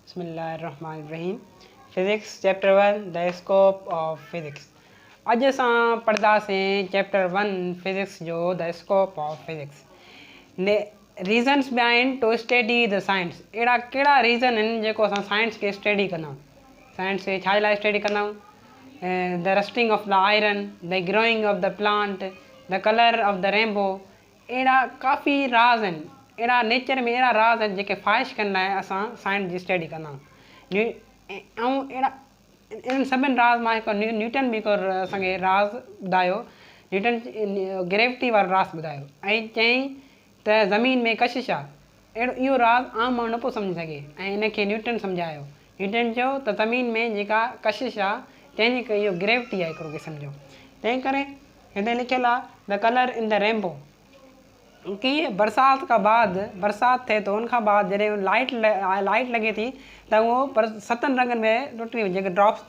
बिस्मिल्लाहिर्रहमानिर्रहीम। Physics chapter 1 the scope of physics. अॼु असां पढ़ंदासीं चैप्टर 1 फिज़िक्स जो द स्कोप ऑफ फिज़िक्स। ने reasons behind to study the science. अहिड़ा कहिड़ा रीज़न आहिनि जेको असां साइंस खे स्टडी कंदा आहियूं। साइंस खे छा लाइ स्टडी कंदा आहियूं? The rusting of the iron, the growing of the plant, the colour of the rainbow. अहिड़ा काफ़ी राज़ आहिनि, अहिड़ा नेचर में अहिड़ा राज़ आहिनि जेके ख़्वाहिश करण लाइ असां साइंस जी स्टडी कंदा आहियूं। ऐं अहिड़ा इन्हनि सभिनि राज़ मां हिकु न्यूटन बि हिकु असांखे राज़ ॿुधायो, न्यूटन ग्रेविटी वारो राज़ ॿुधायो ऐं चयईं त ज़मीन में कशिश आहे। अहिड़ो इहो राज़ आम माण्हू न पियो सम्झी सघे ऐं इनखे न्यूटन सम्झायो। न्यूटन चयो त ज़मीन में जेका कशिश आहे तंहिंजे करे इहो ग्रेविटी आहे हिकिड़ो क़िस्म जो। तंहिं करे हिते लिखियलु आहे the colour in the rainbow कि बरसात खां बाद बरसाति थिए थो, उनखां बाद जॾहिं लाइट लॻे थी त उहो 7 रंगनि में टुटी वञे। जेके ड्रॉप्स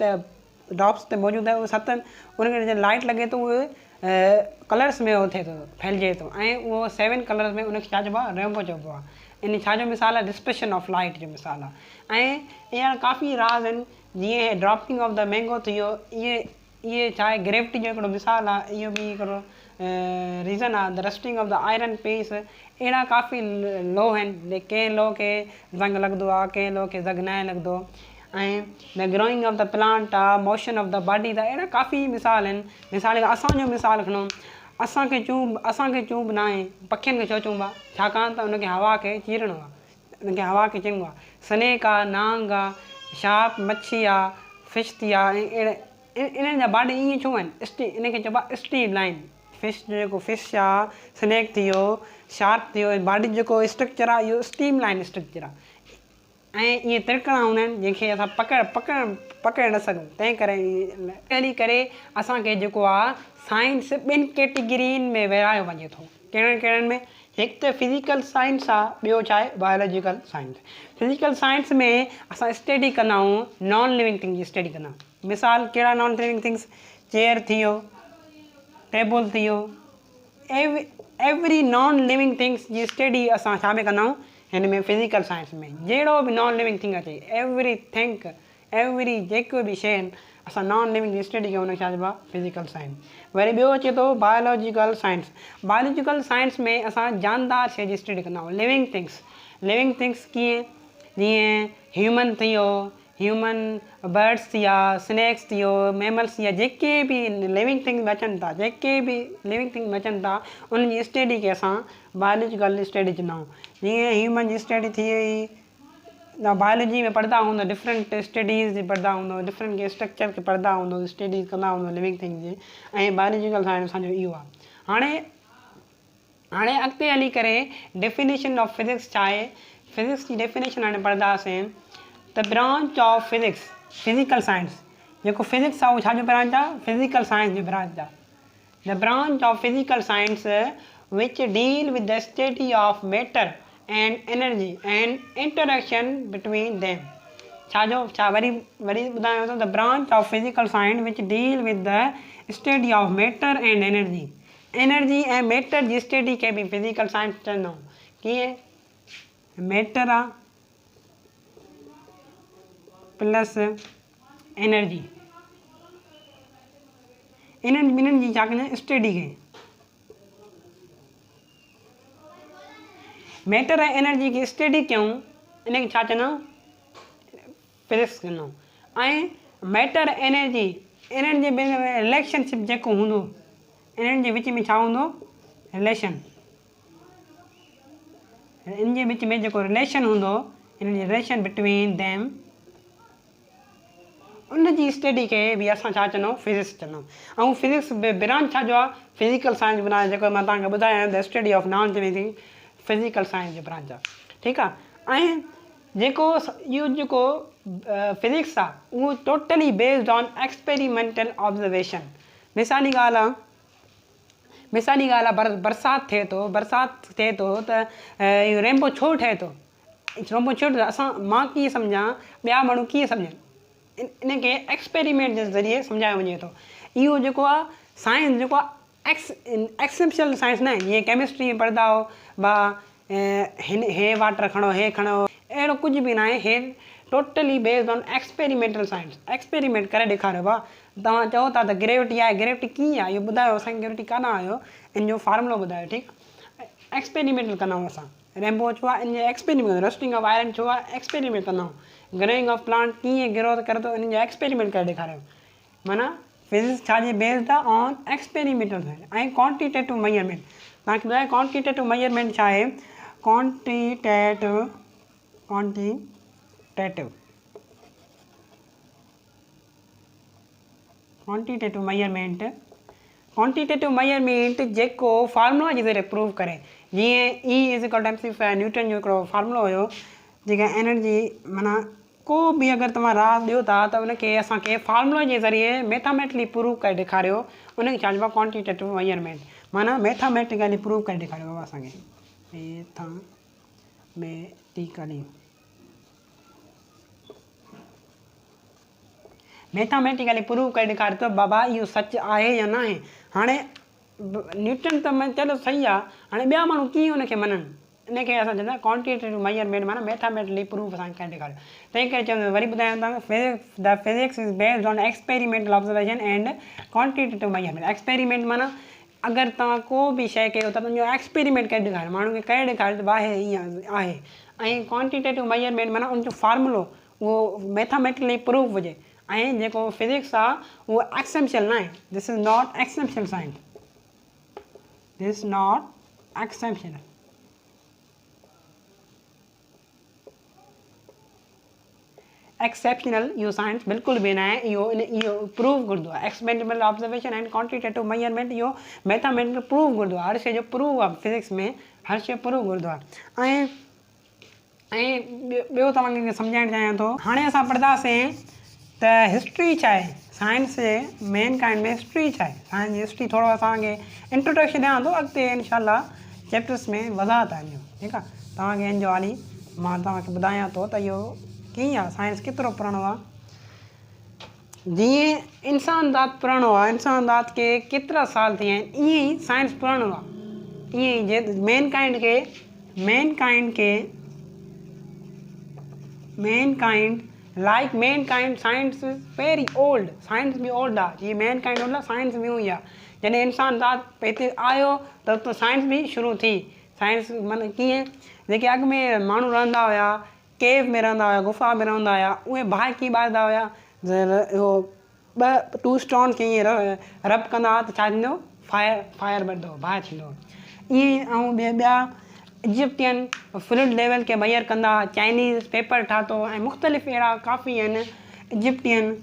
ते मौजूदु आहे उहे 7 उनखे जॾहिं लाइट लॻे थो उहे कलर्स में उहो थिए थो, फैलिजे थो ऐं उहो 7 कलर्स में उनखे छा चइबो आहे? रेनबो चइबो आहे। इन छा जो मिसाल आहे? डिस्पर्शन ऑफ लाइट जो मिसाल आहे। ऐं ईअं काफ़ी राज़ आहिनि, जीअं ड्रॉपिंग ऑफ द मैंगो थी वियो, इहे छा आहे? ग्रेविटी जो हिकिड़ो मिसाल आहे। इहो बि हिकिड़ो रीज़न आहे। The rusting of the iron piece. अहिड़ा काफ़ी लॉ आहिनि, कंहिं लॉ खे ज़ंग लॻंदो आहे, कंहिं लॉ खे ज़ंग न लॻंदो। ऐं the growing of the plant आहे, मोशन ऑफ द बॉडी आहे। अहिड़ा काफ़ी मिसाल आहिनि। मिसाल असांजो मिसाल खणूं, असांखे चूब न आहे, पखियुनि खे छो चूब आहे? छाकाणि त उनखे हवा खे चीरणो आहे, उनखे हवा खे चङो आहे। स्नेक आहे, नांग आहे, शार्क मच्छी आहे, फिश थी आहे। ऐं अहिड़े इन्हनि जा बॉडी ईअं छो आहिनि? इनखे चइबो आहे स्ट्रीम लाइन। फिश जो जेको फिश आहे, स्नेक थी वियो, शार्क थी वियो, बॉडी जेको स्ट्रक्चर आहे इहो स्ट्रीम लाइन स्ट्रक्चर आहे। ऐं इहे तिरकणा हूंदा आहिनि जंहिंखे असां पकड़े न सघूं। तंहिं करे असांखे जेको आहे साइंस 2 कैटेगरियुनि में विरायो वञे थो। कहिड़नि में? हिकु त फिज़िकल साइंस आहे, ॿियो छा आहे? Biological science. फिज़िकल साइंस में असां स्टडी कंदा आहियूं नॉन लिविंग थिंग जी स्टडी कंदा आहियूं। मिसाल कहिड़ा नॉन लिविंग थिंग्स? चेयर थी वियो, टेबल थी वियो। एवरी नॉन लिविंग थिंग्स जी स्टडी असां छा में कंदा आहियूं? हिन में फिज़िकल साइंस में। जहिड़ो बि नॉन लिविंग थिंग अचे, एवरी जेको बि शइ आहिनि असां नॉन लिविंग जी स्टडी कयूं, उनखे छा चइबो आहे? Physical science. वरी ॿियो अचे थो बायोलॉजिकल साइंस। बायोलॉजिकल साइंस में असां जानदार शइ जी स्टडी कंदा आहियूं, लिविंग थिंग्स कीअं? जीअं ह्यूमन थी वियो, ह्यूमन बर्ड्स थी विया, स्नैक्स थी वियो, मैमल्स थी विया। जेके बि लिविंग थिंग में अचनि था उन्हनि जी स्टडी खे असां बायोलॉजिकल स्टडी चवंदा आहियूं। जीअं ह्यूमन जी स्टडी थी वई, बायोलॉजी में पढ़ंदा हूंदो, डिफरेंट स्टडीज़ पढ़ंदा हूंदो, डिफरेंट के स्ट्रक्चर खे पढ़ंदा हूंदो, स्टडीज़ कंदा हूंदो लिविंग थिंग जी। ऐं बायोलॉजिकल साइंस असांजो इहो आहे। हाणे अॻिते हली करे डेफिनेशन ऑफ फिज़िक्स छा आहे? फिज़िक्स जी डेफिनेशन हाणे पढ़ंदासीं। The branch of physics, physical science. जेको फिज़िक्स आहे उहो छा जो ब्रांच आहे? फिज़िकल साइंस जो ब्रांच आहे। The branch of physical science which deal with the study of matter and energy and interaction between them. छा वरी ॿुधायांव थो। The branch of physical science which deal with the study of matter and energy ऐं matter जी study खे बि physical science चवंदा आहियूं। कीअं? मैटर आहे प्लस एनर्जी, इन्हनि ॿिन्हिनि जी छा कयूं? स्टडी खे। मैटर ऐं एनर्जी की स्टडी कयूं, इनखे छा चवंदा आहियूं? फिज़िक्स कंदा आहियूं। ऐं मैटर एनर्जी, इन्हनि जे विच में रिलेशनशिप जेको हूंदो, इन्हनि जे विच में छा हूंदो? रिलेशन। इन जे विच में जेको रिलेशन हूंदो, इन जी रिलेशन बिटवीन देम, उन जी स्टडी खे बि असां छा चवंदा आहियूं? फिज़िक्स चवंदा आहियूं। ऐं फिज़िक्स ब्रांच छा जो आहे? फिज़िकल साइंस ब्रांच, जेको मां तव्हांखे ॿुधायां the study of non living thing, physical science जो ब्रांच आहे। ठीकु आहे। ऐं इहो जेको फिज़िक्स आहे उहो totally based on experimental observation. मिसाली ॻाल्हि आहे, बरसाति थिए थो त इहो रेनबो छो ठहे थो? मां कीअं सम्झां, ॿिया माण्हू कीअं सम्झनि? इनखे एक्सपेरिमेंट जे ज़रिए सम्झायो वञे थो। इहो जेको आहे साइंस जेको आहे एक्सेप्शनल साइंस न आहे। जीअं केमिस्ट्री में पढ़ंदा हो, हे वाटर खणो, हे खणो, अहिड़ो कुझु बि न आहे, हे totally based on experimental science. Experiment करे ॾेखारियो आहे। तव्हां चओ था त ग्रेविटी आहे, ग्रेविटी कीअं आहे इहो ॿुधायो असांखे, ग्रेविटी काॾां आयो इन जो फार्मूलो ॿुधायो, ठीकु आहे। एक्सपेरिमेंटल कंदा आहियूं असां, रेम्बो छो आहे इन जो एक्सपेरिमेंट, रस्टिंग ऑफ आयरन छो आहे एक्सपेरिमेंट कंदा आहियूं, ग्रोइंग ऑफ प्लांट कीअं ग्रोथ करे थो इन जो एक्सपेरिमेंट करे ॾेखारियो। माना फिज़िक्स छाजे बेस्ड आहे ऑन एक्सपेरिमेंटल साइंस। ऐं क्वांटिटेटिव मेजरमेंट, तव्हांखे ॿुधायो क्वांटिटेटिव मेजरमेंट छा आहे। क्वांटिटेटिव मेजरमेंट जेको फार्मूला जे ज़रिए प्रूव करे, जीअं E = न्यूटन जो हिकिड़ो फार्मूलो हुयो, जेका एनर्जी माना को बि अगरि तव्हां राह ॾियो था त उनखे असांखे फार्मूला जे ज़रिए मैथामेटिकली प्रूव करे ॾेखारियो, उनखे छा चइबो आहे क्वांटिटेटिव मेजरमेंट। माना मैथामेटिकली प्रूव करे ॾेखारियो आहे असांखे, मैथामेटिकली प्रूव करे ॾेखारियो त बाबा इहो सच आहे या न आहे। हाणे न्यूटन त चलो सही आहे, हाणे ॿिया माण्हू कीअं उनखे मञनि, इनखे असां चवंदा आहियूं क्वांटिटेटिव मेजरमेंट, माना मैथामेटिकली प्रूफ असांखे करे ॾेखारियो। तंहिं करे चवंदा वरी ॿुधायां तव्हांखे, the physics is based on experimental observation and quantitative measurement. Experiment माना अगरि तव्हां को बि शइ कयो था त उनजो एक्सपेरिमेंट करे ॾेखारियो, माण्हू खे करे ॾेखारियो त आहे ईअं आहे। ऐं क्वांटिटेटिव मेजरमेंट माना उनजो फार्मूलो उहो मैथामेटिकली प्रूफ हुजे। ऐं जेको फिजिक्स आहे उहो एक्सेप्शनल न आहे, this is not exceptional science, this is not exceptional. Exceptional इहो साइंस बिल्कुलु बि न आहे, इहो प्रूव घुरंदो आहे। Experimental observation and quantitative measurement इहो मैथामेटिकल प्रूव घुरंदो आहे। हर शइ जो प्रूव आहे फिजिक्स में, हर शइ प्रूव घुरंदो आहे। ऐं ॿियो तव्हांखे सम्झाइणु चाहियां थो, हाणे असां पढ़ंदासीं त हिस्ट्री छा आहे, साइंस जे मेन काइंड में हिस्ट्री छा आहे। साइंस जी हिस्ट्री थोरो असांखे इंट्रोडक्शन ॾियां थो, अॻिते इनशाला चैप्टर्स में वज़ाहत आहे, ठीकु आहे। तव्हांखे हिन जो हाली मां तव्हांखे ॿुधायां थो त इहो कीअं आहे, साइंस केतिरो पुराणो आहे। जीअं इंसान ज़ात पुराणो आहे, इंसान ज़ात खे केतिरा साल थी विया आहिनि, ईअं ई साइंस पुराणो आहे। ईअं ई जे mankind science very old, science बि ओल्ड आहे। जीअं मेन काइंड ओल्ड आहे, साइंस बि ऊअं ई आहे। जॾहिं इंसान ज़ात हिते आयो त साइंस बि शुरू थी। साइंस माना कीअं, जेके अॻु में माण्हू रहंदा हुया, केव में रहंदा हुया, गुफ़ा में रहंदा हुया, उहे बाहि कीअं ॿारंदा हुया, इहो 2 स्टोन खे ईअं रब कंदा हुआ त छा थींदो, फायर ॿरंदो, बाहि थींदो। ईअं ऐं ॿिया इजिप्टियन फ्लूइड लेवल खे मेजर कंदा, चाइनीज़ पेपर ठातो, ऐं मुख़्तलिफ़ अहिड़ा काफ़ी आहिनि इजिप्टियन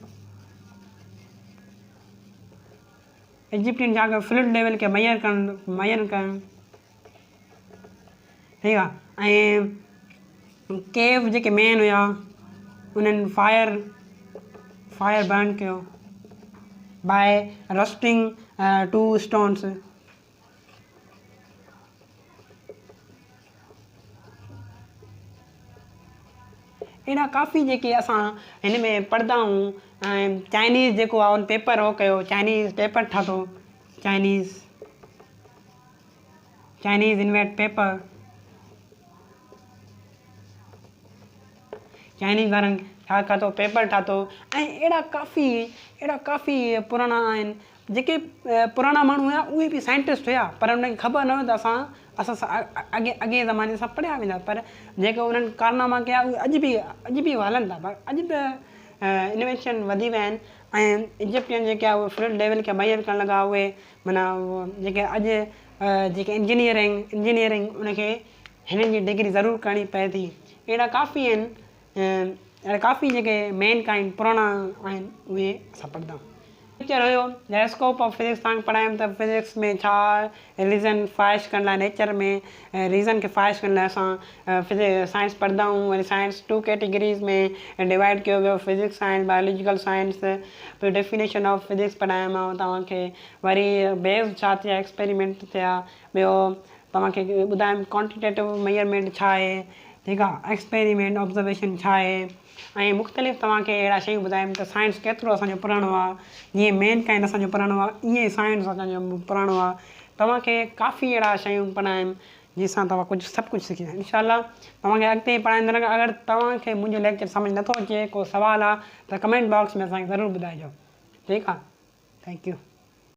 छा कयो, फ्लूइड लेवल खे मेजर कनि, ठीकु आहे। ऐं केव जेके मेन हुया उन्हनि फायर बर्न कयो बाय रस्टिंग 2 स्टोन्स। अहिड़ा काफ़ी जेके असां हिन में पढ़ंदा आहियूं। ऐं चाइनीज़ जेको आहे उन पेपर हो कयो, चाइनीज़ पेपर ठातो, चाइनीज़ इन्वेंट पेपर, चाइनीज़ वारनि छा ठातो, पेपर ठातो। ऐं अहिड़ा काफ़ी पुराणा आहिनि, जेके पुराणा माण्हू हुया उहे बि साइंटिस्ट हुया, पर उन्हनि खे ख़बर न हुई त असां अॻे ज़माने सां पढ़िया वेंदा, पर जेके उन्हनि कारनामा कया उहे अॼु बि हलनि था। पर अॼु बि इनोवेशन वधी विया आहिनि। ऐं इजिप्टियन जेके आहे उहे फ्लूइड लेवल खे मेजर करणु लॻा। उहे माना जेके अॼु जेके इंजीनियरिंग उनखे हिननि जी डिग्री ज़रूरु करणी पए थी। अहिड़ा काफ़ी आहिनि, काफ़ी जेके मेन काइंड पुराणा आहिनि उहे असां पढ़ंदा आहियूं। लेक्चर हुयो द स्कोप ऑफ फिजिक्स, तव्हांखे पढ़ायमि त फिजिक्स में छा रीज़न फ़ाइश करण लाइ, नेचर में रीज़न खे फ़ाइश करण लाइ असां साइंस पढ़ंदा आहियूं। वरी साइंस 2 कैटेगरीज़ में डिवाइड कयो वियो, फिजिक्स साइंस, बायोलॉजिकल साइंस। फिर डेफिनेशन ऑफ फिजिक्स पढ़ायोमांव तव्हांखे। वरी बेस छा थिया, एक्सपेरिमेंट थिया। ॿियो तव्हांखे ॿुधायमि क्वांटिटेटिव मेजरमेंट छा आहे, ठीकु आहे, एक्सपेरिमेंट ऑब्जर्वेशन छा आहे। ऐं मुख़्तलिफ़ तव्हांखे अहिड़ा शयूं ॿुधायमि त साइंस केतिरो असांजो पुराणो आहे। जीअं मेन काइंड असांजो पुराणो आहे, ईअं ई साइंस असांजो पुराणो आहे। तव्हांखे काफ़ी अहिड़ा शयूं पढ़ायमि जंहिंसां तव्हां कुझु सभु कुझु सिखी सघो। इंशाल्लाह तव्हांखे अॻिते पढ़ाईंदो रहंदो। अगरि तव्हांखे मुंहिंजो लेक्चर सम्झ नथो अचे, को सवाल आहे त कमेंट बॉक्स में असांखे ज़रूरु ॿुधाइजो। ठीकु आहे, थैंक यू।